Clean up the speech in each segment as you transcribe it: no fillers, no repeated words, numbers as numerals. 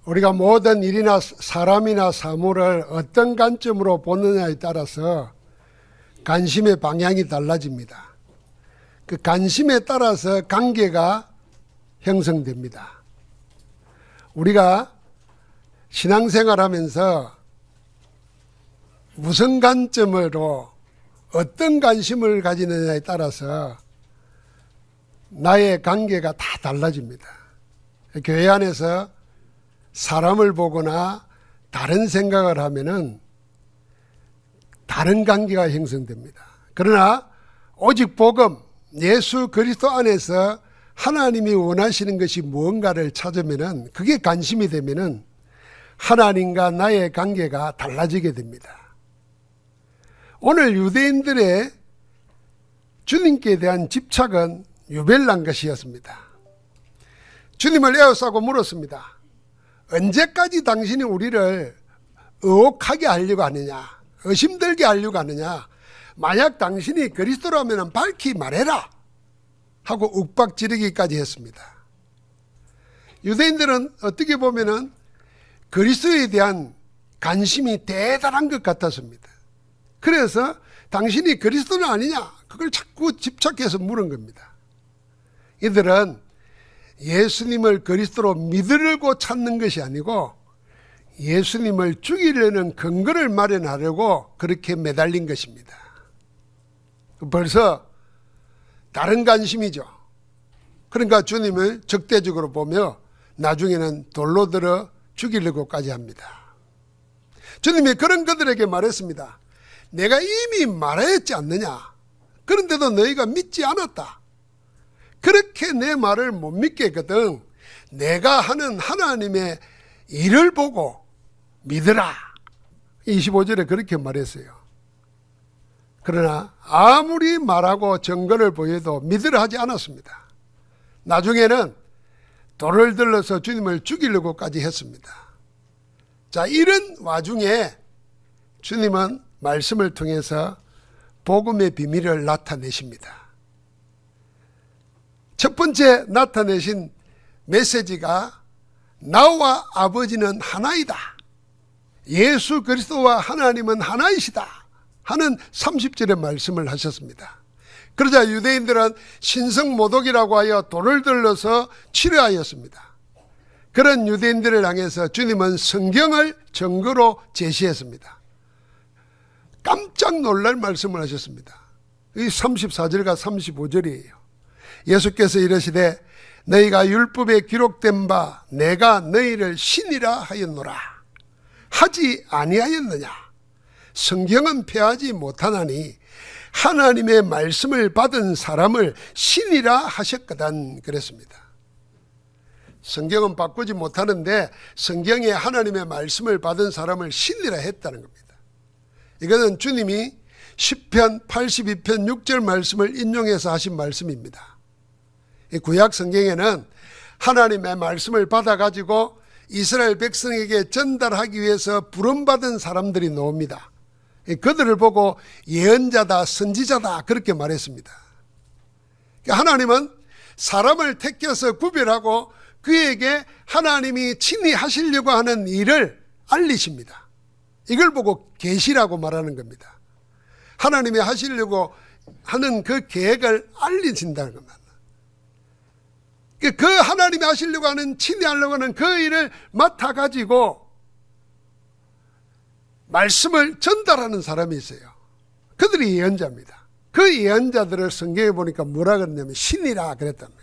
우리가 모든 일이나 사람이나 사물을 어떤 관점으로 보느냐에 따라서 관심의 방향이 달라집니다. 그 관심에 따라서 관계가 형성됩니다. 우리가 신앙생활하면서 무슨 관점으로 어떤 관심을 가지느냐에 따라서 나의 관계가 다 달라집니다. 교회 안에서 사람을 보거나 다른 생각을 하면은 다른 관계가 형성됩니다. 그러나 오직 복음, 예수 그리스도 안에서 하나님이 원하시는 것이 무언가를 찾으면은, 그게 관심이 되면은 하나님과 나의 관계가 달라지게 됩니다. 오늘 유대인들의 주님께 대한 집착은 유별난 것이었습니다. 주님을 에워싸고 물었습니다. 언제까지 당신이 우리를 의혹하게 하려고 하느냐, 의심들게 하려고 하느냐, 만약 당신이 그리스도라면 밝히 말해라 하고 윽박지르기까지 했습니다. 유대인들은 어떻게 보면은 그리스도에 대한 관심이 대단한 것 같았습니다. 그래서 당신이 그리스도는 아니냐, 그걸 자꾸 집착해서 물은 겁니다. 이들은 예수님을 그리스도로 믿으려고 찾는 것이 아니고 예수님을 죽이려는 근거를 마련하려고 그렇게 매달린 것입니다. 벌써 다른 관심이죠. 그러니까 주님을 적대적으로 보며 나중에는 돌로 들어 죽이려고까지 합니다. 주님이 그런 그들에게 말했습니다. 내가 이미 말하였지 않느냐? 그런데도 너희가 믿지 않았다. 그렇게 내 말을 못 믿겠거든 내가 하는 하나님의 일을 보고 믿으라. 25절에 그렇게 말했어요. 그러나 아무리 말하고 증거를 보여도 믿으라 하지 않았습니다. 나중에는 돌을 들러서 주님을 죽이려고까지 했습니다. 자, 이런 와중에 주님은 말씀을 통해서 복음의 비밀을 나타내십니다. 첫 번째 나타내신 메시지가 나와 아버지는 하나이다. 예수 그리스도와 하나님은 하나이시다 하는 30절의 말씀을 하셨습니다. 그러자 유대인들은 신성모독이라고 하여 돌을 들러서 치료하였습니다. 그런 유대인들을 향해서 주님은 성경을 증거로 제시했습니다. 깜짝 놀랄 말씀을 하셨습니다. 이 34절과 35절이에요. 예수께서 이르시되 너희가 율법에 기록된 바 내가 너희를 신이라 하였노라 하지 아니하였느냐? 성경은 폐하지 못하나니 하나님의 말씀을 받은 사람을 신이라 하셨거든 그랬습니다. 성경은 바꾸지 못하는데 성경에 하나님의 말씀을 받은 사람을 신이라 했다는 겁니다. 이것은 주님이 시편 82편 6절 말씀을 인용해서 하신 말씀입니다. 이 구약 성경에는 하나님의 말씀을 받아가지고 이스라엘 백성에게 전달하기 위해서 부름받은 사람들이 나옵니다. 그들을 보고 예언자다, 선지자다 그렇게 말했습니다. 하나님은 사람을 택해서 구별하고 그에게 하나님이 친히 하시려고 하는 일을 알리십니다. 이걸 보고 계시라고 말하는 겁니다. 하나님이 하시려고 하는 그 계획을 알리신다는 겁니다. 그 하나님이 하시려고 하는, 친히 하려고 하는 그 일을 맡아가지고 말씀을 전달하는 사람이 있어요. 그들이 예언자입니다. 그 예언자들을 성경에 보니까 뭐라 그랬냐면 신이라 그랬답니다.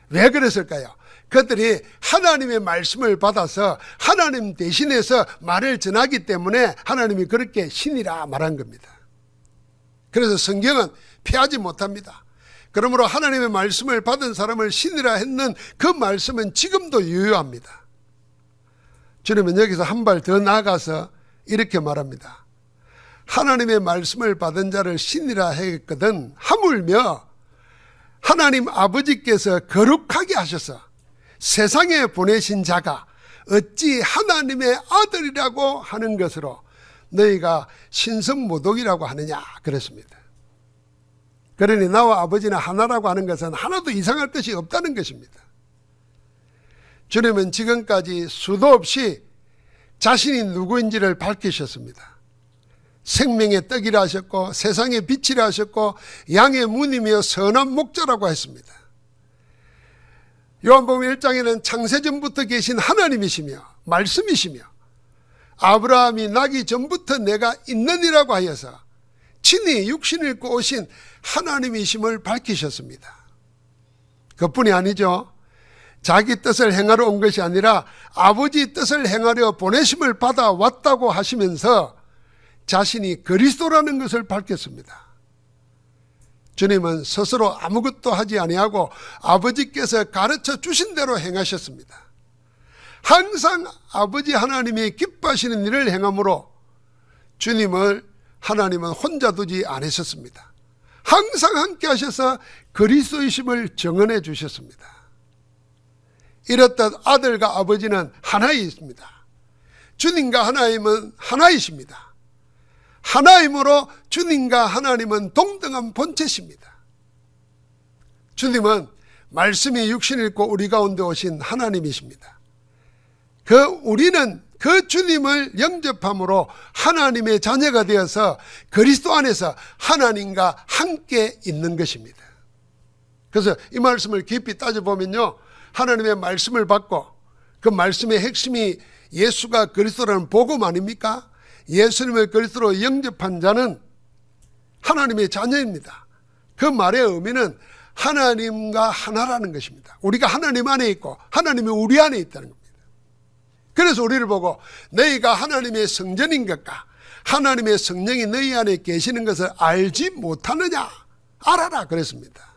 왜 그랬을까요? 그들이 하나님의 말씀을 받아서 하나님 대신해서 말을 전하기 때문에 하나님이 그렇게 신이라 말한 겁니다. 그래서 성경은 피하지 못합니다. 그러므로 하나님의 말씀을 받은 사람을 신이라 했는 그 말씀은 지금도 유효합니다. 주님은 여기서 한 발 더 나아가서 이렇게 말합니다. 하나님의 말씀을 받은 자를 신이라 했거든 하물며 하나님 아버지께서 거룩하게 하셔서 세상에 보내신 자가 어찌 하나님의 아들이라고 하는 것으로 너희가 신성모독이라고 하느냐 그랬습니다. 그러니 나와 아버지는 하나라고 하는 것은 하나도 이상할 것이 없다는 것입니다. 주님은 지금까지 수도 없이 자신이 누구인지를 밝히셨습니다. 생명의 떡이라 하셨고 세상의 빛이라 하셨고 양의 문이며 선한 목자라고 했습니다. 요한복음 1장에는 창세전부터 계신 하나님이시며 말씀이시며 아브라함이 나기 전부터 내가 있느니라고 하여서 친히 육신을 입고 오신 하나님이심을 밝히셨습니다. 그뿐이 아니죠. 자기 뜻을 행하러 온 것이 아니라 아버지 뜻을 행하려 보내심을 받아왔다고 하시면서 자신이 그리스도라는 것을 밝혔습니다. 주님은 스스로 아무것도 하지 아니하고 아버지께서 가르쳐 주신 대로 행하셨습니다. 항상 아버지 하나님이 기뻐하시는 일을 행함으로 주님을 하나님은 혼자 두지 않으셨습니다. 항상 함께 하셔서 그리스도이심을 증언해 주셨습니다. 이렇듯 아들과 아버지는 하나이십니다. 주님과 하나님은 하나이십니다. 하나임으로 주님과 하나님은 동등한 본체십니다. 주님은 말씀이 육신을 입고 우리 가운데 오신 하나님이십니다. 우리는 그 주님을 영접함으로 하나님의 자녀가 되어서 그리스도 안에서 하나님과 함께 있는 것입니다. 그래서 이 말씀을 깊이 따져보면요, 하나님의 말씀을 받고 그 말씀의 핵심이 예수가 그리스도라는 복음 아닙니까? 예수님을 그리스도로 영접한 자는 하나님의 자녀입니다. 그 말의 의미는 하나님과 하나라는 것입니다. 우리가 하나님 안에 있고 하나님이 우리 안에 있다는 겁니다. 그래서 우리를 보고 너희가 하나님의 성전인 것과 하나님의 성령이 너희 안에 계시는 것을 알지 못하느냐? 알아라 그랬습니다.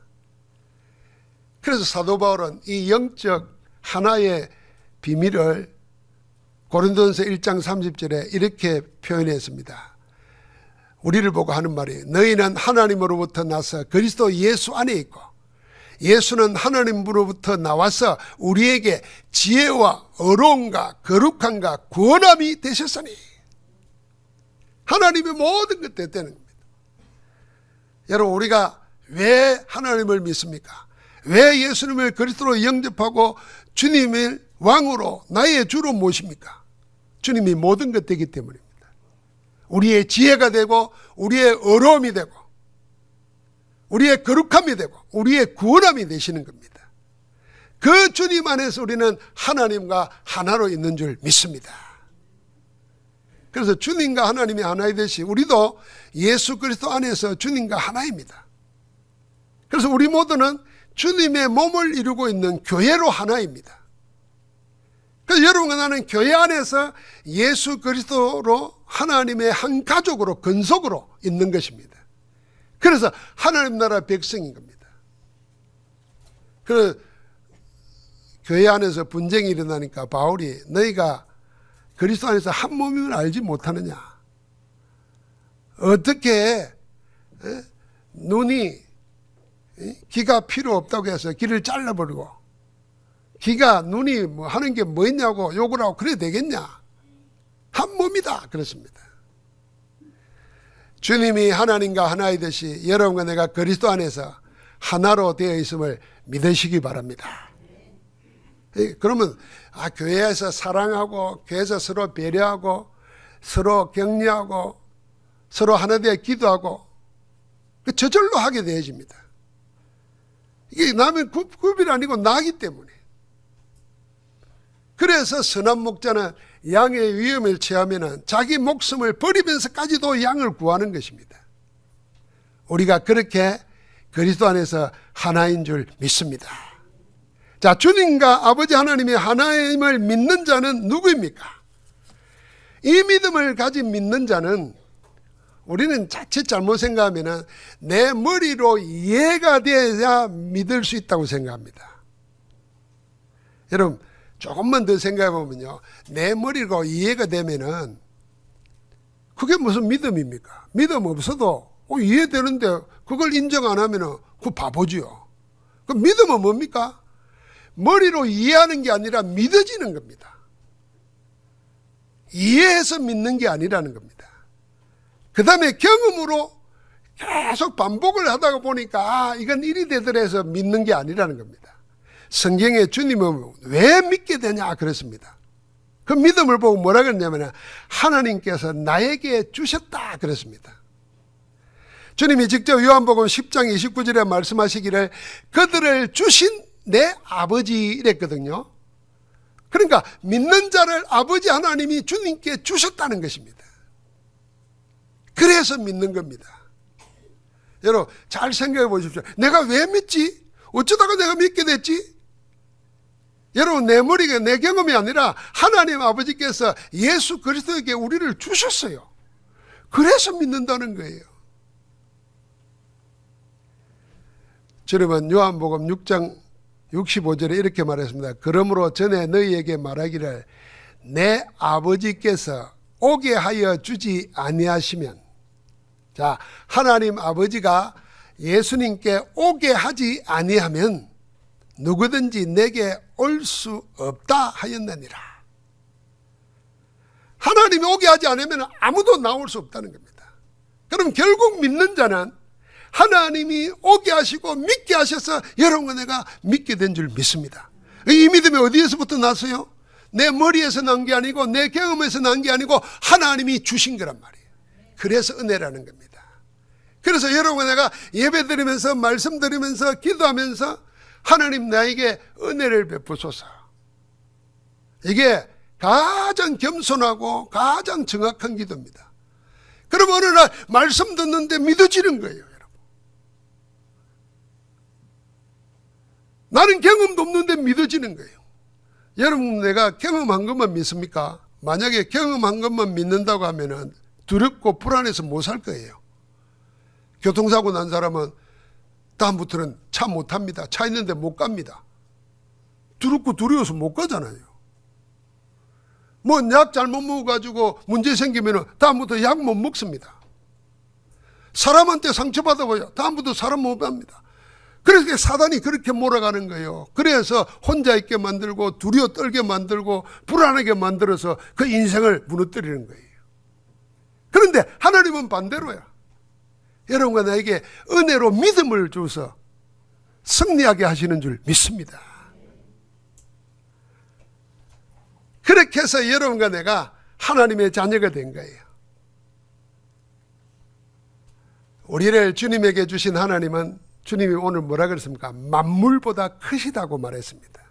그래서 사도 바울은 이 영적 하나의 비밀을 고린도전서 1장 30절에 이렇게 표현했습니다. 우리를 보고 하는 말이에요. 너희는 하나님으로부터 나서 그리스도 예수 안에 있고 예수는 하나님으로부터 나와서 우리에게 지혜와 어려움과 거룩함과 구원함이 되셨으니 하나님의 모든 것 됐다는 겁니다. 여러분, 우리가 왜 하나님을 믿습니까? 왜 예수님을 그리스도로 영접하고 주님을 왕으로 나의 주로 모십니까? 주님이 모든 것 되기 때문입니다. 우리의 지혜가 되고 우리의 어려움이 되고 우리의 거룩함이 되고 우리의 구원함이 되시는 겁니다. 그 주님 안에서 우리는 하나님과 하나로 있는 줄 믿습니다. 그래서 주님과 하나님이 하나이듯이 우리도 예수 그리스도 안에서 주님과 하나입니다. 그래서 우리 모두는 주님의 몸을 이루고 있는 교회로 하나입니다. 그래서 여러분과 나는 교회 안에서 예수 그리스도로 하나님의 한 가족으로 근속으로 있는 것입니다. 그래서 하나님 나라 백성인 겁니다. 그래서 교회 안에서 분쟁이 일어나니까 바울이 너희가 그리스도 안에서 한 몸임을 알지 못하느냐? 어떻게 눈이 귀가 필요 없다고 해서 귀를 잘라버리고 귀가 눈이 뭐 하는 게 뭐 있냐고 욕을 하고 그래야 되겠냐? 한 몸이다 그렇습니다. 주님이 하나님과 하나이듯이 여러분과 내가 그리스도 안에서 하나로 되어 있음을 믿으시기 바랍니다. 그러면 교회에서 사랑하고 교회에서 서로 배려하고 서로 격려하고 서로 하나 되어 기도하고 저절로 하게 되어집니다. 이게 남의 굽이 아니고 나기 때문에. 그래서 선한 목자는 양의 위험을 취하면 자기 목숨을 버리면서까지도 양을 구하는 것입니다. 우리가 그렇게 그리스도 안에서 하나인 줄 믿습니다. 자, 주님과 아버지 하나님의 하나임을 믿는 자는 누구입니까? 이 믿음을 가진 믿는 자는 우리는 자칫 잘못 생각하면 내 머리로 이해가 돼야 믿을 수 있다고 생각합니다. 여러분, 조금만 더 생각해 보면요, 내 머리로 이해가 되면은 그게 무슨 믿음입니까? 믿음 없어도 이해되는데 그걸 인정 안 하면은 그 바보지요. 그 믿음은 뭡니까? 머리로 이해하는 게 아니라 믿어지는 겁니다. 이해해서 믿는 게 아니라는 겁니다. 그 다음에 경험으로 계속 반복을 하다가 보니까 이건 일이 되더라 해서 믿는 게 아니라는 겁니다. 성경에 주님은 왜 믿게 되냐 그랬습니다. 그 믿음을 보고 뭐라 그랬냐면 하나님께서 나에게 주셨다 그랬습니다. 주님이 직접 요한복음 10장 29절에 말씀하시기를 그들을 주신 내 아버지 이랬거든요. 그러니까 믿는 자를 아버지 하나님이 주님께 주셨다는 것입니다. 그래서 믿는 겁니다. 여러분 잘 생각해 보십시오. 내가 왜 믿지? 어쩌다가 내가 믿게 됐지? 여러분 내 머리가 내 경험이 아니라 하나님 아버지께서 예수 그리스도에게 우리를 주셨어요. 그래서 믿는다는 거예요. 주님은 요한복음 6장 65절에 이렇게 말했습니다. 그러므로 전에 너희에게 말하기를 내 아버지께서 오게 하여 주지 아니하시면, 자, 하나님 아버지가 예수님께 오게 하지 아니하면 누구든지 내게 올 수 없다 하였느니라. 하나님이 오게 하지 않으면 아무도 나올 수 없다는 겁니다. 그럼 결국 믿는 자는 하나님이 오게 하시고 믿게 하셔서 여러분과 내가 믿게 된 줄 믿습니다. 이 믿음이 어디에서부터 났어요? 내 머리에서 난 게 아니고 내 경험에서 난 게 아니고 하나님이 주신 거란 말이에요. 그래서 은혜라는 겁니다. 그래서 여러분과 내가 예배 드리면서 말씀 드리면서 기도하면서 하나님 나에게 은혜를 베푸소서. 이게 가장 겸손하고 가장 정확한 기도입니다. 그럼 어느 날 말씀 듣는데 믿어지는 거예요, 여러분. 나는 경험도 없는데 믿어지는 거예요. 여러분 내가 경험한 것만 믿습니까? 만약에 경험한 것만 믿는다고 하면은 두렵고 불안해서 못 살 거예요. 교통사고 난 사람은 다음부터는 차 못 탑니다. 차 있는데 못 갑니다. 두렵고 두려워서 못 가잖아요. 뭐 약 잘못 먹어가지고 문제 생기면 다음부터 약 못 먹습니다. 사람한테 상처받아봐요. 다음부터 사람 못 봅니다. 그래서 사단이 그렇게 몰아가는 거예요. 그래서 혼자 있게 만들고 두려워 떨게 만들고 불안하게 만들어서 그 인생을 무너뜨리는 거예요. 그런데 하나님은 반대로야. 여러분과 나에게 은혜로 믿음을 줘서 승리하게 하시는 줄 믿습니다. 그렇게 해서 여러분과 내가 하나님의 자녀가 된 거예요. 우리를 주님에게 주신 하나님은 주님이 오늘 뭐라 그랬습니까? 만물보다 크시다고 말했습니다.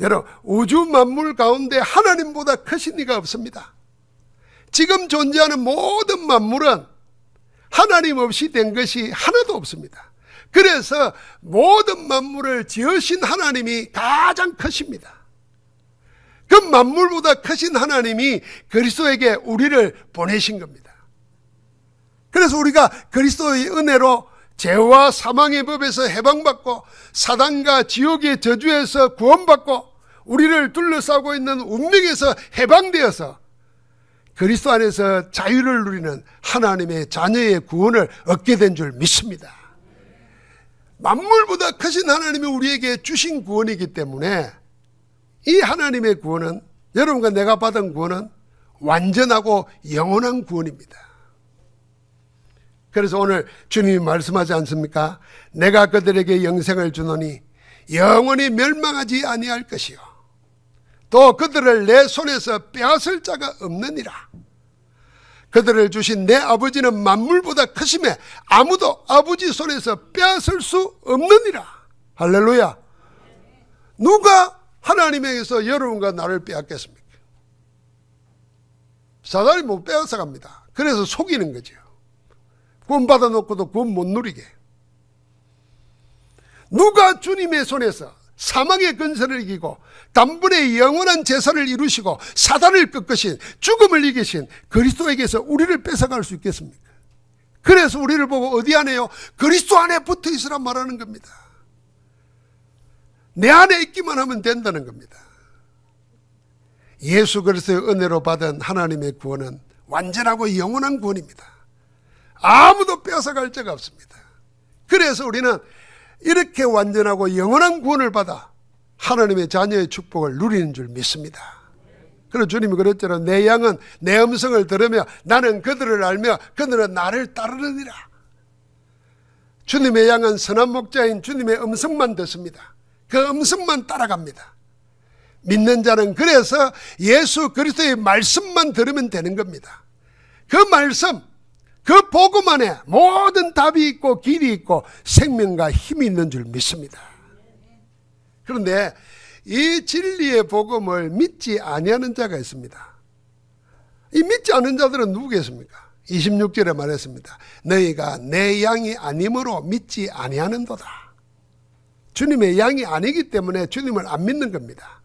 여러분 우주 만물 가운데 하나님보다 크신 이가 없습니다. 지금 존재하는 모든 만물은 하나님 없이 된 것이 하나도 없습니다. 그래서 모든 만물을 지으신 하나님이 가장 크십니다. 그 만물보다 크신 하나님이 그리스도에게 우리를 보내신 겁니다. 그래서 우리가 그리스도의 은혜로 죄와 사망의 법에서 해방받고 사단과 지옥의 저주에서 구원받고 우리를 둘러싸고 있는 운명에서 해방되어서 그리스도 안에서 자유를 누리는 하나님의 자녀의 구원을 얻게 된 줄 믿습니다. 만물보다 크신 하나님이 우리에게 주신 구원이기 때문에 이 하나님의 구원은, 여러분과 내가 받은 구원은 완전하고 영원한 구원입니다. 그래서 오늘 주님이 말씀하지 않습니까? 내가 그들에게 영생을 주노니 영원히 멸망하지 아니할 것이요 또 그들을 내 손에서 빼앗을 자가 없느니라. 그들을 주신 내 아버지는 만물보다 크심에 아무도 아버지 손에서 빼앗을 수 없느니라. 할렐루야. 누가 하나님에게서 여러분과 나를 빼앗겠습니까? 사단이 못 빼앗아 갑니다. 그래서 속이는 거죠. 구원 받아놓고도 구원 못 누리게. 누가 주님의 손에서 사망의 근세를 이기고 단번에 영원한 제사를 이루시고 사단을 꺾으신 죽음을 이기신 그리스도에게서 우리를 뺏어갈 수 있겠습니까? 그래서 우리를 보고 어디 안에요? 그리스도 안에 붙어 있으라 말하는 겁니다. 내 안에 있기만 하면 된다는 겁니다. 예수 그리스도의 은혜로 받은 하나님의 구원은 완전하고 영원한 구원입니다. 아무도 뺏어갈 자가 없습니다. 그래서 우리는 이렇게 완전하고 영원한 구원을 받아 하나님의 자녀의 축복을 누리는 줄 믿습니다. 그래서 주님이 그랬잖아요. 내 양은 내 음성을 들으며 나는 그들을 알며 그들은 나를 따르느니라. 주님의 양은 선한 목자인 주님의 음성만 듣습니다. 그 음성만 따라갑니다. 믿는 자는 그래서 예수 그리스도의 말씀만 들으면 되는 겁니다. 그 말씀, 그 복음 안에 모든 답이 있고 길이 있고 생명과 힘이 있는 줄 믿습니다. 그런데 이 진리의 복음을 믿지 아니하는 자가 있습니다. 이 믿지 않는 자들은 누구겠습니까? 26절에 말했습니다. 너희가 내 양이 아님으로 믿지 아니하는도다. 주님의 양이 아니기 때문에 주님을 안 믿는 겁니다.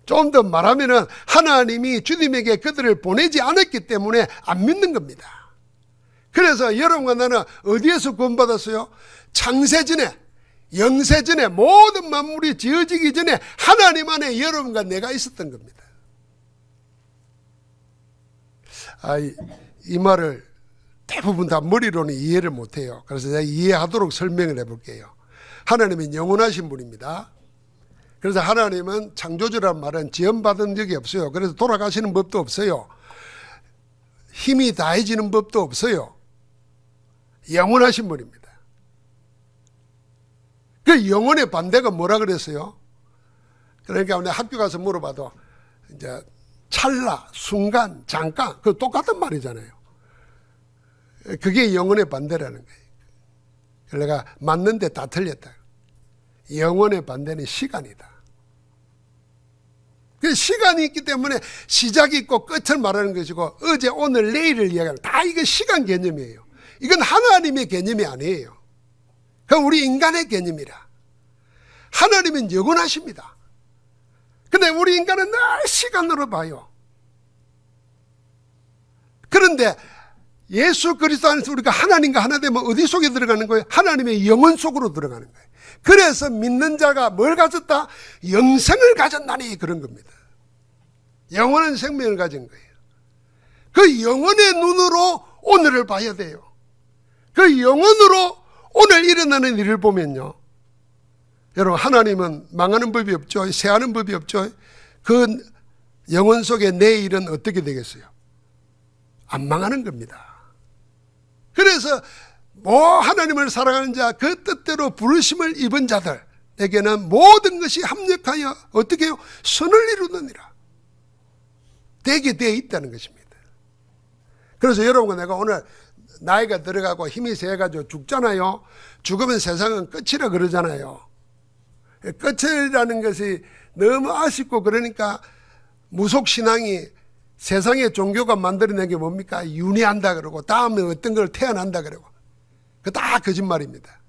좀 더 말하면은 하나님이 주님에게 그들을 보내지 않았기 때문에 안 믿는 겁니다. 그래서 여러분과 나는 어디에서 구원받았어요? 창세전에, 영세전에 모든 만물이 지어지기 전에 하나님 안에 여러분과 내가 있었던 겁니다. 이 말을 대부분 다 머리로는 이해를 못해요. 그래서 제가 이해하도록 설명을 해볼게요. 하나님은 영원하신 분입니다. 그래서 하나님은 창조주란 말은 지원받은 적이 없어요. 그래서 돌아가시는 법도 없어요. 힘이 다해지는 법도 없어요. 영원하신 분입니다. 그 영원의 반대가 뭐라 그랬어요? 그러니까 우리 학교 가서 물어봐도 이제 찰나, 순간, 잠깐, 그 똑같은 말이잖아요. 그게 영원의 반대라는 거예요. 내가 맞는데 다 틀렸다. 영원의 반대는 시간이다. 그 시간이 있기 때문에 시작이 있고 끝을 말하는 것이고 어제, 오늘, 내일을 이야기하는 다 이게 시간 개념이에요. 이건 하나님의 개념이 아니에요. 그건 우리 인간의 개념이라. 하나님은 영원하십니다. 근데 우리 인간은 늘 시간으로 봐요. 그런데 예수 그리스도 안에서 우리가 하나님과 하나 되면 어디 속에 들어가는 거예요? 하나님의 영혼 속으로 들어가는 거예요. 그래서 믿는 자가 뭘 가졌다? 영생을 가졌나니 그런 겁니다. 영원한 생명을 가진 거예요. 그 영혼의 눈으로 오늘을 봐야 돼요. 그 영혼으로 오늘 일어나는 일을 보면요, 여러분, 하나님은 망하는 법이 없죠. 새하는 법이 없죠. 그 영혼 속에 내일은 어떻게 되겠어요? 안 망하는 겁니다. 그래서 하나님을 사랑하는 자, 그 뜻대로 부르심을 입은 자들에게는 모든 것이 합력하여 어떻게 해요? 선을 이루느니라. 되게 되어 있다는 것입니다. 그래서 여러분과 내가 오늘 나이가 들어가고 힘이 세가지고 죽잖아요. 죽으면 세상은 끝이라 그러잖아요. 끝이라는 것이 너무 아쉽고, 그러니까 무속신앙이 세상의 종교가 만들어낸 게 뭡니까? 윤회한다 그러고 다음에 어떤 걸 태어난다 그러고, 그 다 거짓말입니다.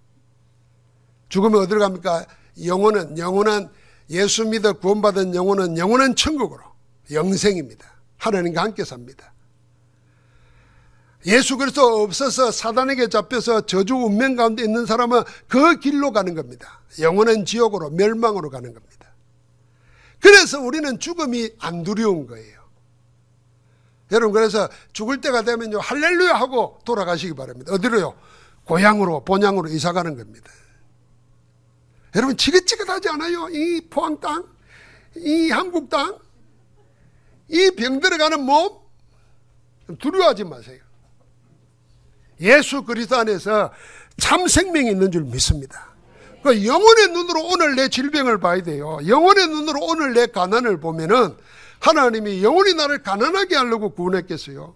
죽으면 어디로 갑니까? 영원한 예수 믿어 구원받은 영혼은 영원한 천국으로, 영생입니다. 하나님과 함께 삽니다. 예수 그리스도 없어서 사단에게 잡혀서 저주 운명 가운데 있는 사람은 그 길로 가는 겁니다. 영원한 지옥으로, 멸망으로 가는 겁니다. 그래서 우리는 죽음이 안 두려운 거예요. 여러분, 그래서 죽을 때가 되면요, 할렐루야 하고 돌아가시기 바랍니다. 어디로요? 고향으로, 본향으로 이사 가는 겁니다. 여러분, 지긋지긋하지 않아요? 이 포항 땅, 이 한국 땅, 이 병들어가는 몸, 두려워하지 마세요. 예수 그리스도 안에서 참 생명이 있는 줄 믿습니다. 그 영혼의 눈으로 오늘 내 질병을 봐야 돼요. 영혼의 눈으로 오늘 내 가난을 보면은 하나님이 영원히 나를 가난하게 하려고 구원했겠어요?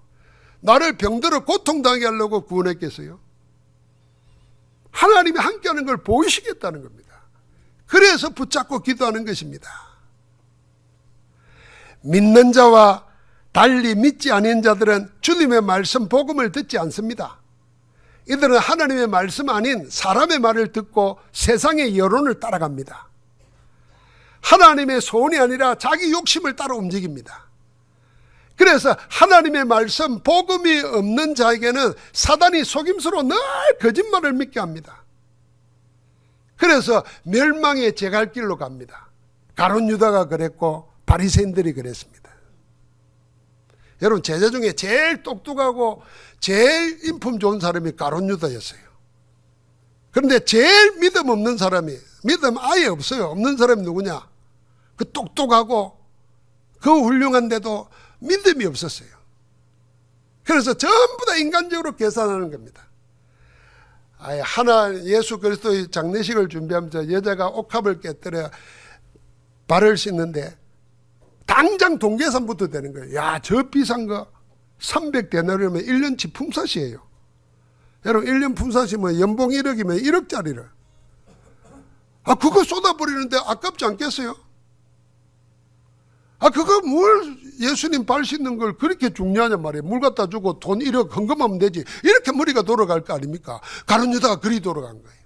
나를 병들어 고통당하게 하려고 구원했겠어요? 하나님이 함께하는 걸 보이시겠다는 겁니다. 그래서 붙잡고 기도하는 것입니다. 믿는 자와 달리 믿지 않은 자들은 주님의 말씀 복음을 듣지 않습니다. 이들은 하나님의 말씀 아닌 사람의 말을 듣고 세상의 여론을 따라갑니다. 하나님의 소원이 아니라 자기 욕심을 따라 움직입니다. 그래서 하나님의 말씀 복음이 없는 자에게는 사단이 속임수로 늘 거짓말을 믿게 합니다. 그래서 멸망의 제갈길로 갑니다. 가룟 유다가 그랬고 바리새인들이 그랬습니다. 여러분, 제자 중에 제일 똑똑하고 제일 인품 좋은 사람이 가룟 유다였어요. 그런데 제일 믿음 없는 사람이, 믿음 아예 없어요. 없는 사람이 누구냐? 그 똑똑하고 그 훌륭한데도 믿음이 없었어요. 그래서 전부 다 인간적으로 계산하는 겁니다. 예수 그리스도의 장례식을 준비하면서 여자가 옥합을 깨뜨려 발을 씻는데 당장 돈계산부터 되는 거예요. 야, 저 비싼 거 300데나리오면 1년치 품삯이에요. 여러분 1년 품삯이면 연봉 1억이면 1억짜리를. 그거 쏟아버리는데 아깝지 않겠어요? 그거 뭘 예수님 발 씻는 걸 그렇게 중요하냐 말이에요. 물 갖다 주고 돈 1억 헌금하면 되지. 이렇게 머리가 돌아갈 거 아닙니까? 가룟 유다가 그리 돌아간 거예요.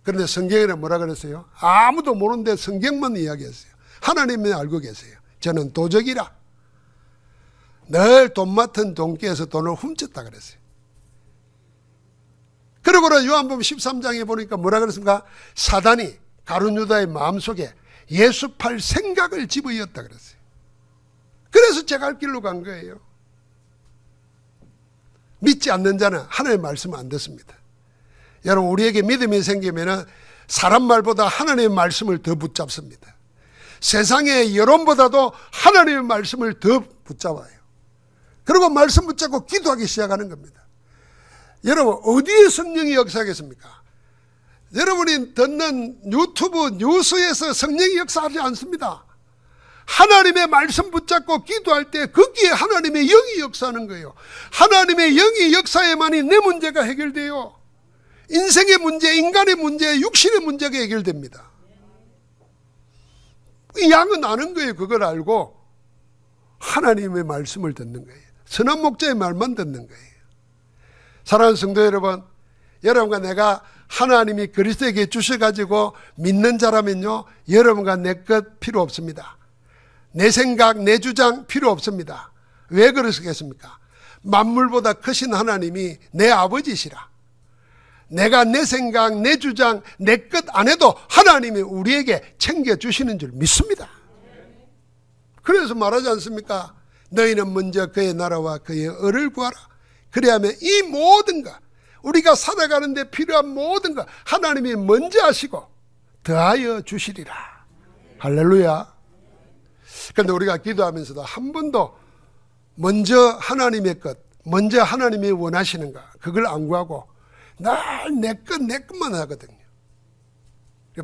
그런데 성경에는 뭐라 그랬어요? 아무도 모르는데 성경만 이야기했어요. 하나님은 알고 계세요. 저는 도적이라. 늘 돈 맡은 종께서 돈을 훔쳤다 그랬어요. 그러고는 요한복음 13장에 보니까 뭐라 그랬습니까? 사단이 가룟 유다의 마음속에 예수 팔 생각을 집어이었다 그랬어요. 그래서 제 갈 길로 간 거예요. 믿지 않는 자는 하나님의 말씀을 안 듣습니다. 여러분 우리에게 믿음이 생기면 사람 말보다 하나님의 말씀을 더 붙잡습니다. 세상의 여론보다도 하나님의 말씀을 더 붙잡아요. 그리고 말씀 붙잡고 기도하기 시작하는 겁니다. 여러분 어디에 성령이 역사하겠습니까? 여러분이 듣는 유튜브 뉴스에서 성령이 역사하지 않습니다. 하나님의 말씀 붙잡고 기도할 때 거기에 하나님의 영이 역사하는 거예요. 하나님의 영이 역사에만이 내 문제가 해결돼요. 인생의 문제, 인간의 문제, 육신의 문제가 해결됩니다. 양은 아는 거예요. 그걸 알고 하나님의 말씀을 듣는 거예요. 선한 목자의 말만 듣는 거예요. 사랑하는 성도 여러분, 여러분과 내가 하나님이 그리스도에게 주셔가지고 믿는 자라면요, 여러분과 내 것 필요 없습니다. 내 생각, 내 주장 필요 없습니다. 왜 그러시겠습니까? 만물보다 크신 하나님이 내 아버지시라. 내가 내 생각, 내 주장, 내 것 안 해도 하나님이 우리에게 챙겨주시는 줄 믿습니다. 그래서 말하지 않습니까? 너희는 먼저 그의 나라와 그의 의를 구하라. 그래야만 이 모든 것, 우리가 살아가는 데 필요한 모든 것 하나님이 먼저 하시고 더하여 주시리라. 할렐루야. 그런데 우리가 기도하면서도 한 번도 먼저 하나님의 것, 먼저 하나님이 원하시는 것 그걸 안 구하고 늘 내 것만 하거든요.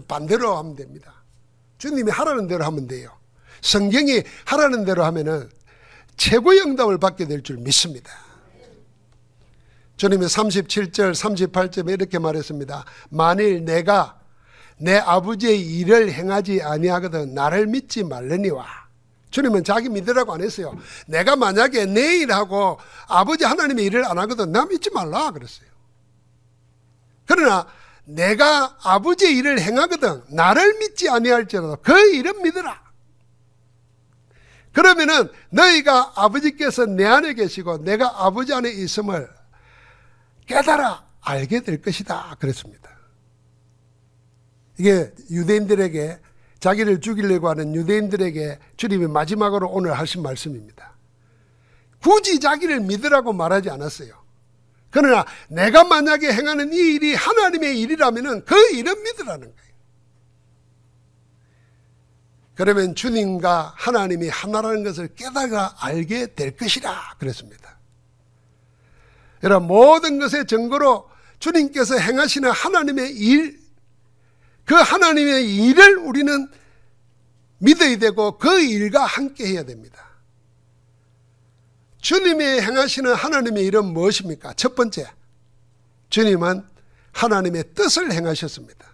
반대로 하면 됩니다. 주님이 하라는 대로 하면 돼요. 성경이 하라는 대로 하면은 최고의 응답을 받게 될 줄 믿습니다. 주님이 37절 38절에 이렇게 말했습니다. 만일 내가 내 아버지의 일을 행하지 아니하거든 나를 믿지 말려니와. 주님은 자기 믿으라고 안 했어요. 내가 만약에 내 일하고 아버지 하나님의 일을 안 하거든 나 믿지 말라 그랬어요. 그러나 내가 아버지의 일을 행하거든 나를 믿지 아니할지라도 그 일은 믿으라. 그러면은 너희가 아버지께서 내 안에 계시고 내가 아버지 안에 있음을 깨달아 알게 될 것이다 그랬습니다. 이게 유대인들에게 자기를 죽이려고 하는 유대인들에게 주님이 마지막으로 오늘 하신 말씀입니다. 굳이 자기를 믿으라고 말하지 않았어요. 그러나 내가 만약에 행하는 이 일이 하나님의 일이라면 그 일은 믿으라는 거예요. 그러면 주님과 하나님이 하나라는 것을 깨달아 알게 될 것이라 그랬습니다. 여러분 모든 것의 증거로 주님께서 행하시는 하나님의 일, 그 하나님의 일을 우리는 믿어야 되고 그 일과 함께 해야 됩니다. 주님이 행하시는 하나님의 일은 무엇입니까? 첫 번째, 주님은 하나님의 뜻을 행하셨습니다.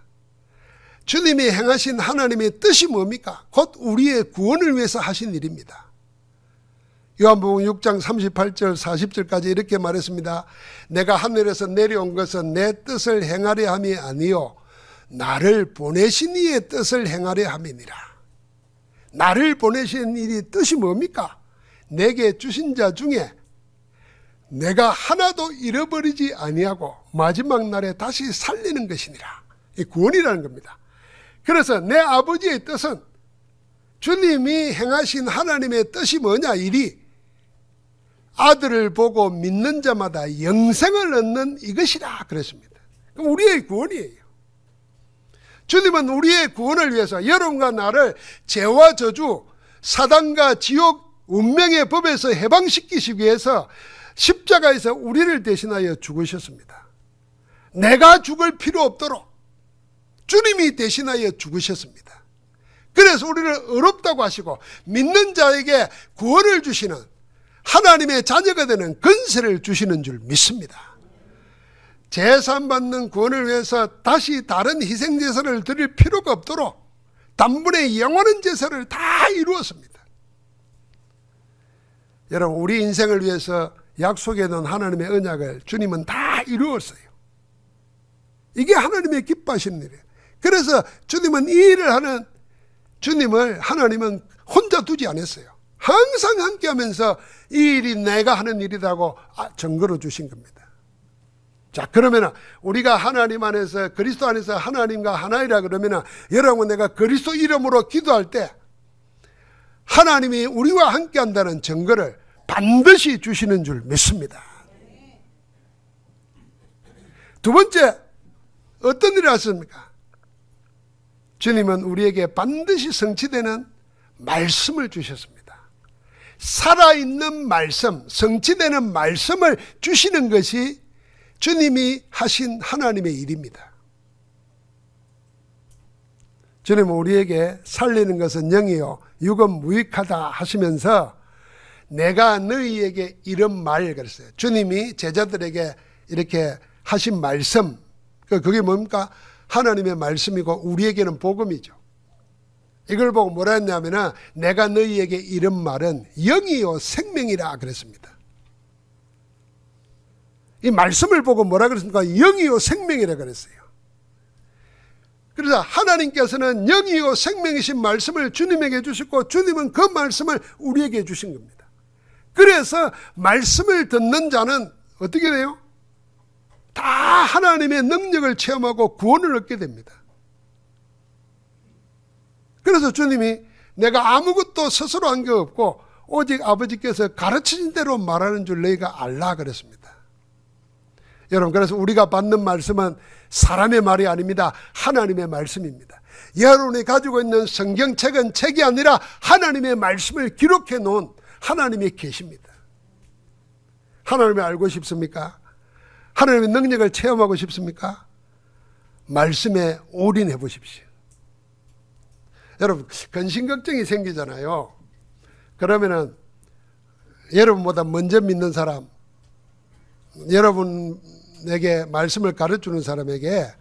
주님이 행하신 하나님의 뜻이 뭡니까? 곧 우리의 구원을 위해서 하신 일입니다. 요한복음 6장 38절 40절까지 이렇게 말했습니다. 내가 하늘에서 내려온 것은 내 뜻을 행하려 함이 아니요 나를 보내신 이의 뜻을 행하려 함이니라. 나를 보내신 이의 뜻이 뭡니까? 내게 주신 자 중에 내가 하나도 잃어버리지 아니하고 마지막 날에 다시 살리는 것이니라. 이 구원이라는 겁니다. 그래서 내 아버지의 뜻은 주님이 행하신 하나님의 뜻이 뭐냐? 일이 아들을 보고 믿는 자마다 영생을 얻는 이것이라 그랬습니다. 그럼 우리의 구원이에요. 주님은 우리의 구원을 위해서 여러분과 나를 죄와 저주, 사단과 지옥, 운명의 법에서 해방시키시기 위해서 십자가에서 우리를 대신하여 죽으셨습니다. 내가 죽을 필요 없도록 주님이 대신하여 죽으셨습니다. 그래서 우리를 의롭다고 하시고 믿는 자에게 구원을 주시는 하나님의 자녀가 되는 권세를 주시는 줄 믿습니다. 제사받는 구원을 위해서 다시 다른 희생제사를 드릴 필요가 없도록 단번에 영원한 제사를 다 이루었습니다. 여러분, 우리 인생을 위해서 약속해 놓은 하나님의 언약을 주님은 다 이루었어요. 이게 하나님의 기뻐하시는 일이에요. 그래서 주님은 이 일을 하는 주님을 하나님은 혼자 두지 않았어요. 항상 함께하면서 이 일이 내가 하는 일이라고 증거로 주신 겁니다. 자, 그러면 우리가 하나님 안에서 그리스도 안에서 하나님과 하나이라 그러면 여러분, 내가 그리스도 이름으로 기도할 때 하나님이 우리와 함께한다는 증거를 반드시 주시는 줄 믿습니다. 두 번째, 어떤 일을 하십니까? 주님은 우리에게 반드시 성취되는 말씀을 주셨습니다. 살아있는 말씀, 성취되는 말씀을 주시는 것이 주님이 하신 하나님의 일입니다. 주님은 우리에게 살리는 것은 영이요 육은 무익하다 하시면서 내가 너희에게 이런 말 그랬어요. 주님이 제자들에게 이렇게 하신 말씀, 그게 뭡니까? 하나님의 말씀이고 우리에게는 복음이죠. 이걸 보고 뭐라 했냐면 내가 너희에게 이런 말은 영이요 생명이라 그랬습니다. 이 말씀을 보고 뭐라 그랬습니까? 영이요 생명이라 그랬어요. 그래서 하나님께서는 영이요 생명이신 말씀을 주님에게 주셨고 주님은 그 말씀을 우리에게 주신 겁니다. 그래서 말씀을 듣는 자는 어떻게 돼요? 다 하나님의 능력을 체험하고 구원을 얻게 됩니다. 그래서 주님이 내가 아무것도 스스로 한 게 없고 오직 아버지께서 가르치신 대로 말하는 줄 너희가 알라 그랬습니다. 여러분, 그래서 우리가 받는 말씀은 사람의 말이 아닙니다. 하나님의 말씀입니다. 여러분이 가지고 있는 성경책은 책이 아니라 하나님의 말씀을 기록해 놓은 하나님이 계십니다. 하나님을 알고 싶습니까? 하나님의 능력을 체험하고 싶습니까? 말씀에 올인해 보십시오. 여러분, 근심 걱정이 생기잖아요. 그러면은 여러분보다 먼저 믿는 사람, 여러분에게 말씀을 가르치는 사람에게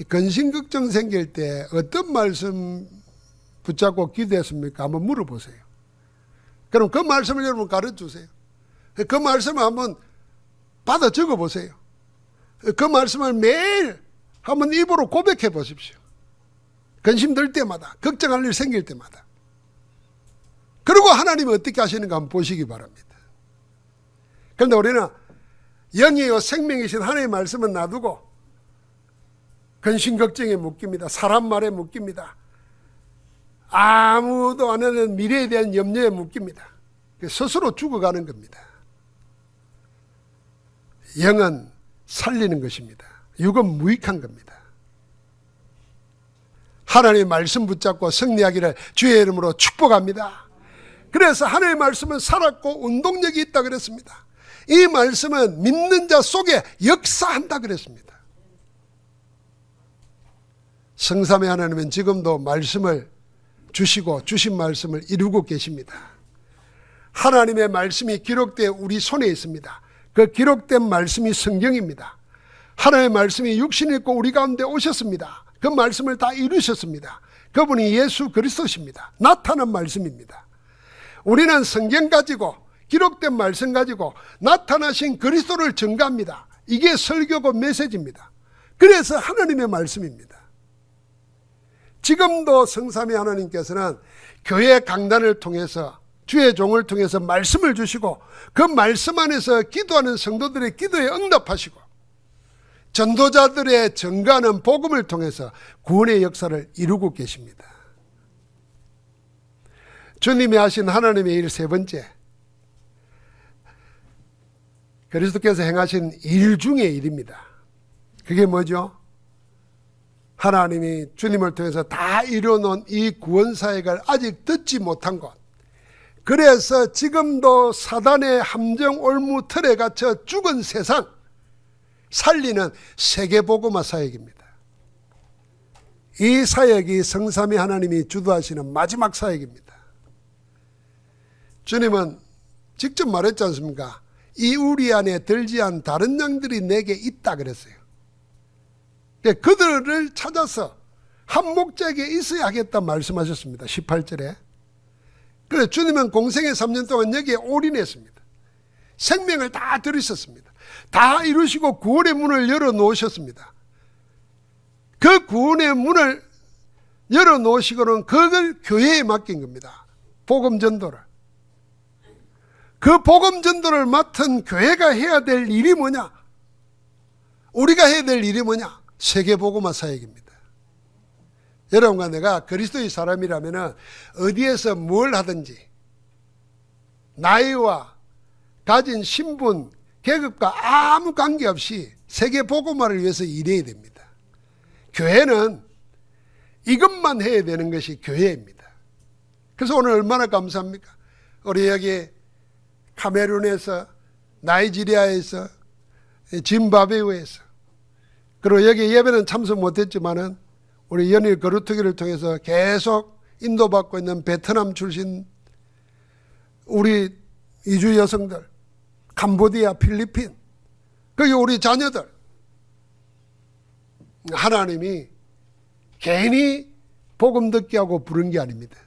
근심 걱정 생길 때 어떤 말씀 붙잡고 기도했습니까? 한번 물어보세요. 그럼 그 말씀을 여러분 가르쳐주세요. 그 말씀을 한번 받아 적어보세요. 그 말씀을 매일 한번 입으로 고백해 보십시오. 근심 들 때마다, 걱정할 일 생길 때마다. 그리고 하나님이 어떻게 하시는가 한번 보시기 바랍니다. 그런데 우리는 영이요 생명이신 하나님의 말씀은 놔두고 근심 걱정에 묶입니다. 사람 말에 묶입니다. 아무도 안 하는 미래에 대한 염려에 묶입니다. 스스로 죽어가는 겁니다. 영은 살리는 것입니다. 육은 무익한 겁니다. 하나님의 말씀 붙잡고 승리하기를 주의 이름으로 축복합니다. 그래서 하나님의 말씀은 살았고 운동력이 있다 그랬습니다. 이 말씀은 믿는 자 속에 역사한다 그랬습니다. 성삼위 하나님은 지금도 말씀을 주시고 주신 말씀을 이루고 계십니다. 하나님의 말씀이 기록되어 우리 손에 있습니다. 그 기록된 말씀이 성경입니다. 하나님의 말씀이 육신을 입고 우리 가운데 오셨습니다. 그 말씀을 다 이루셨습니다. 그분이 예수 그리스도십니다. 나타난 말씀입니다. 우리는 성경 가지고 기록된 말씀 가지고 나타나신 그리스도를 증거합니다. 이게 설교고 메시지입니다. 그래서 하나님의 말씀입니다. 지금도 성삼위 하나님께서는 교회 강단을 통해서 주의 종을 통해서 말씀을 주시고 그 말씀 안에서 기도하는 성도들의 기도에 응답하시고 전도자들의 증거하는 복음을 통해서 구원의 역사를 이루고 계십니다. 주님이 하신 하나님의 일 세 번째, 그리스도께서 행하신 일 중의 일입니다. 그게 뭐죠? 하나님이 주님을 통해서 다 이루어놓은 이 구원사역을 아직 듣지 못한 것, 그래서 지금도 사단의 함정 올무 틀에 갇혀 죽은 세상, 살리는 세계복음화 사역입니다. 이 사역이 성삼위 하나님이 주도하시는 마지막 사역입니다. 주님은 직접 말했지 않습니까? 이 우리 안에 들지 않은 다른 양들이 내게 있다 그랬어요. 그들을 찾아서 한 목적에 있어야 하겠다 말씀하셨습니다. 18절에. 그래서 주님은 공생의 3년 동안 여기에 올인했습니다. 생명을 다 들이셨습니다. 다 이루시고 구원의 문을 열어놓으셨습니다. 그 구원의 문을 열어놓으시고는 그걸 교회에 맡긴 겁니다. 복음 전도를. 그 복음 전도를 맡은 교회가 해야 될 일이 뭐냐? 우리가 해야 될 일이 뭐냐? 세계복음화 사역입니다. 여러분과 내가 그리스도의 사람이라면 어디에서 뭘 하든지 나이와 가진 신분, 계급과 아무 관계없이 세계복음화를 위해서 일해야 됩니다. 교회는 이것만 해야 되는 것이 교회입니다. 그래서 오늘 얼마나 감사합니까? 우리 여기 카메룬에서, 나이지리아에서, 짐바브웨에서, 그리고 여기 예배는 참석 못했지만은 우리 연일 거루터기를 통해서 계속 인도받고 있는 베트남 출신 우리 이주 여성들, 캄보디아, 필리핀, 거기 우리 자녀들, 하나님이 괜히 복음 듣게 하고 부른 게 아닙니다.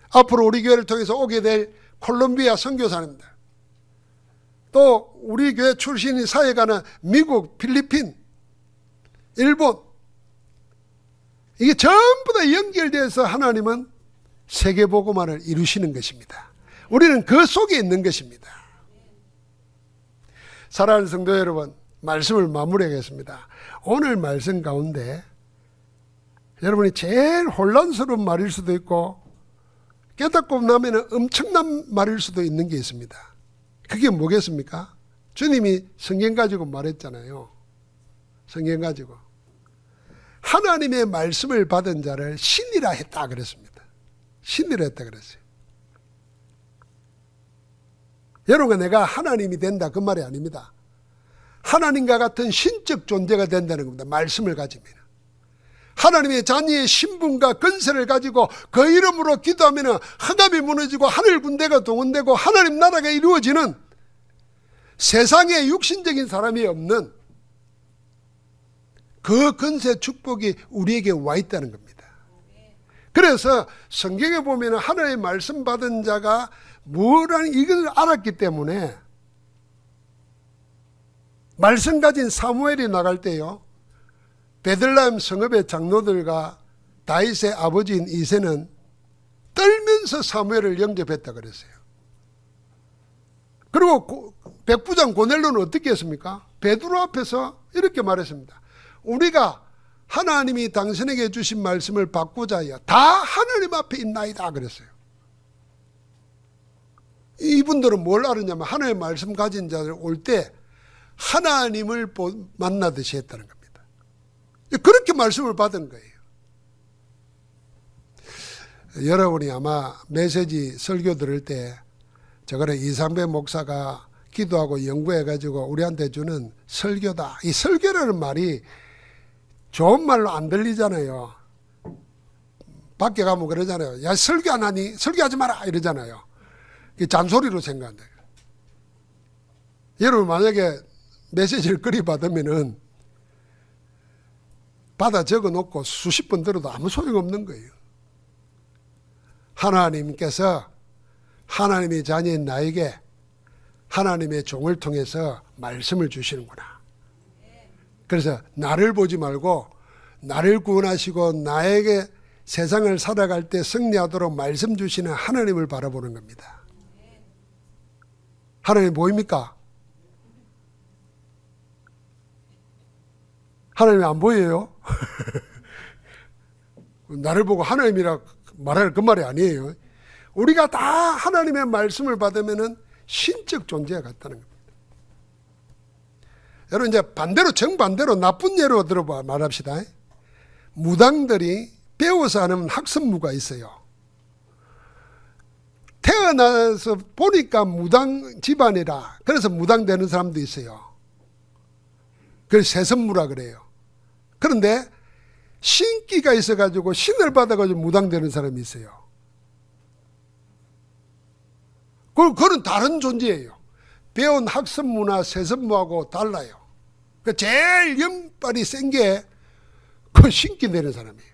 앞으로 우리 교회를 통해서 오게 될 콜롬비아 선교사님들, 또 우리 교회 출신이 사역하는 미국, 필리핀, 일본, 이게 전부 다 연결돼서 하나님은 세계복음화를 이루시는 것입니다. 우리는 그 속에 있는 것입니다. 사랑하는 성도 여러분, 말씀을 마무리하겠습니다. 오늘 말씀 가운데 여러분이 제일 혼란스러운 말일 수도 있고 깨닫고 나면 엄청난 말일 수도 있는 게 있습니다. 그게 뭐겠습니까? 주님이 성경 가지고 말했잖아요. 성경 가지고 하나님의 말씀을 받은 자를 신이라 했다 그랬습니다. 신이라 했다 그랬어요. 여러분과 내가 하나님이 된다 그 말이 아닙니다. 하나님과 같은 신적 존재가 된다는 겁니다. 말씀을 가지면. 하나님의 자녀의 신분과 건세를 가지고 그 이름으로 기도하면 흑암이 무너지고 하늘 군대가 동원되고 하나님 나라가 이루어지는 세상에 육신적인 사람이 없는 그 건세 축복이 우리에게 와 있다는 겁니다. 그래서 성경에 보면 하나님의 말씀 받은 자가 뭐라는 이걸 알았기 때문에 말씀 가진 사무엘이 나갈 때요, 베들레헴 성읍의 장로들과 다윗의 아버지인 이새는 떨면서 사무엘을 영접했다 그랬어요. 그리고 백부장 고넬로는 어떻게 했습니까? 베드로 앞에서 이렇게 말했습니다. 우리가 하나님이 당신에게 주신 말씀을 받고자 하여 다 하나님 앞에 있나이다 그랬어요. 이분들은 뭘 알았냐면 하나님의 말씀 가진 자들 올 때 하나님을 만나듯이 했다는 겁니다. 그렇게 말씀을 받은 거예요. 여러분이 아마 메시지 설교 들을 때 저거는 이상배 목사가 기도하고 연구해가지고 우리한테 주는 설교다. 이 설교라는 말이 좋은 말로 안 들리잖아요. 밖에 가면 그러잖아요. 야, 설교 안 하니? 설교하지 마라! 이러잖아요. 잔소리로 생각한다. 여러분 만약에 메시지를 그리 받으면은 받아 적어 놓고 수십 번 들어도 아무 소용없는 거예요. 하나님께서 하나님의 자녀인 나에게 하나님의 종을 통해서 말씀을 주시는구나. 그래서 나를 보지 말고 나를 구원하시고 나에게 세상을 살아갈 때 승리하도록 말씀 주시는 하나님을 바라보는 겁니다. 하나님 보입니까? 하나님이 안 보여요? 나를 보고 하나님이라 말할 그 말이 아니에요. 우리가 다 하나님의 말씀을 받으면은 신적 존재가 같다는 겁니다. 여러분 이제 반대로 정반대로 나쁜 예로 들어봐 말합시다. 무당들이 배워서 하는 학습무가 있어요. 태어나서 보니까 무당 집안이라 그래서 무당 되는 사람도 있어요. 그걸 세선무라 그래요. 그런데 신기가 있어가지고 신을 받아가지고 무당되는 사람이 있어요. 그건 다른 존재예요. 배운 학습무나 세선무하고 달라요. 제일 영빨이 센 게 그 신기 내리는 사람이에요.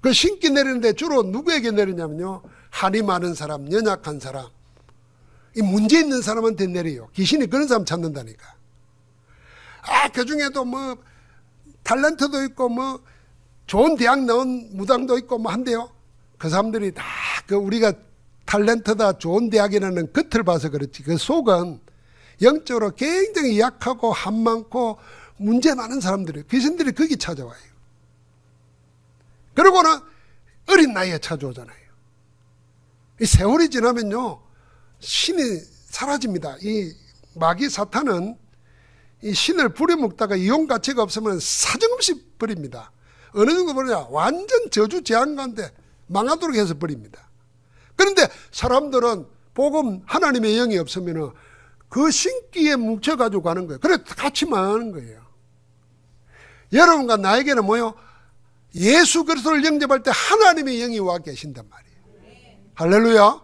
그 신기 내리는데 주로 누구에게 내리냐면요, 한이 많은 사람, 연약한 사람, 이 문제 있는 사람한테 내려요. 귀신이 그런 사람 찾는다니까. 그 중에도 뭐 탤런트도 있고 뭐 좋은 대학 나온 무당도 있고 뭐 한데요, 그 사람들이 다 그 우리가 탤런트다 좋은 대학이라는 겉을 봐서 그렇지, 그 속은 영적으로 굉장히 약하고 한 많고 문제 많은 사람들이, 귀신들이 거기 찾아와요. 그러고는 어린 나이에 찾아오잖아요. 이 세월이 지나면요, 신이 사라집니다. 이 마귀 사탄은 이 신을 부려먹다가 이용 가치가 없으면 사정없이 버립니다. 어느 정도 버리냐, 완전 저주 재앙 가운데 망하도록 해서 버립니다. 그런데 사람들은 복음 하나님의 영이 없으면 그 신기에 뭉쳐가지고 가는 거예요. 그래서 같이 망하는 거예요. 여러분과 나에게는 뭐요? 예수 그리스도를 영접할 때 하나님의 영이 와 계신단 말이에요. 할렐루야.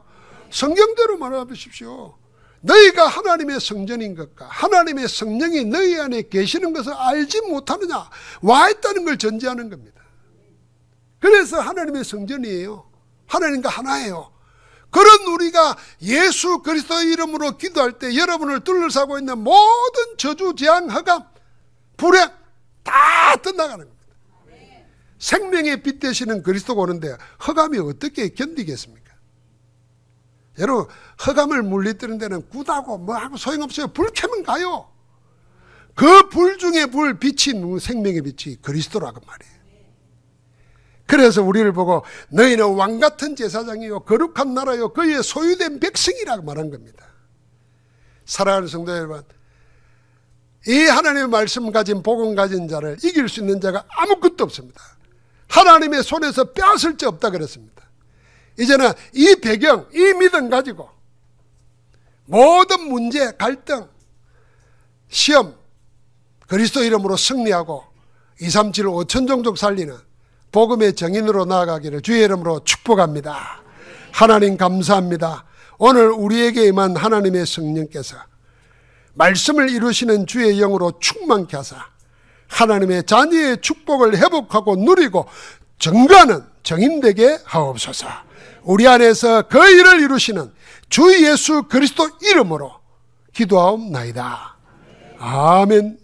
성경대로 말하십시오. 너희가 하나님의 성전인 것과 하나님의 성령이 너희 안에 계시는 것을 알지 못하느냐, 와 있다는 걸 전제하는 겁니다. 그래서 하나님의 성전이에요. 하나님과 하나예요. 그런 우리가 예수 그리스도의 이름으로 기도할 때 여러분을 둘러싸고 있는 모든 저주, 재앙, 흑암, 불행 다 떠나가는 겁니다. 생명의 빛 되시는 그리스도가 오는데 흑암이 어떻게 견디겠습니까? 여러분, 흑암을 물리뜨는 데는 굿하고 뭐하고 소용없어요. 불 켜면 가요. 그 불 중에 불, 빛이 생명의 빛이 그리스도라고 말이에요. 그래서 우리를 보고 너희는 왕같은 제사장이요 거룩한 나라요 그의 소유된 백성이라고 말한 겁니다. 사랑하는 성도 여러분, 이 하나님의 말씀 가진 복음 가진 자를 이길 수 있는 자가 아무것도 없습니다. 하나님의 손에서 빼앗을 자 없다 그랬습니다. 이제는 이 배경, 이 믿음 가지고 모든 문제, 갈등, 시험, 그리스도 이름으로 승리하고 237 5천 종족 살리는 복음의 정인으로 나아가기를 주의 이름으로 축복합니다. 하나님 감사합니다. 오늘 우리에게 임한 하나님의 성령께서 말씀을 이루시는 주의 영으로 충만케 하사 하나님의 자녀의 축복을 회복하고 누리고 증거하는 정인되게 하옵소서. 우리 안에서 그 일을 이루시는 주 예수 그리스도 이름으로 기도하옵나이다. 아멘.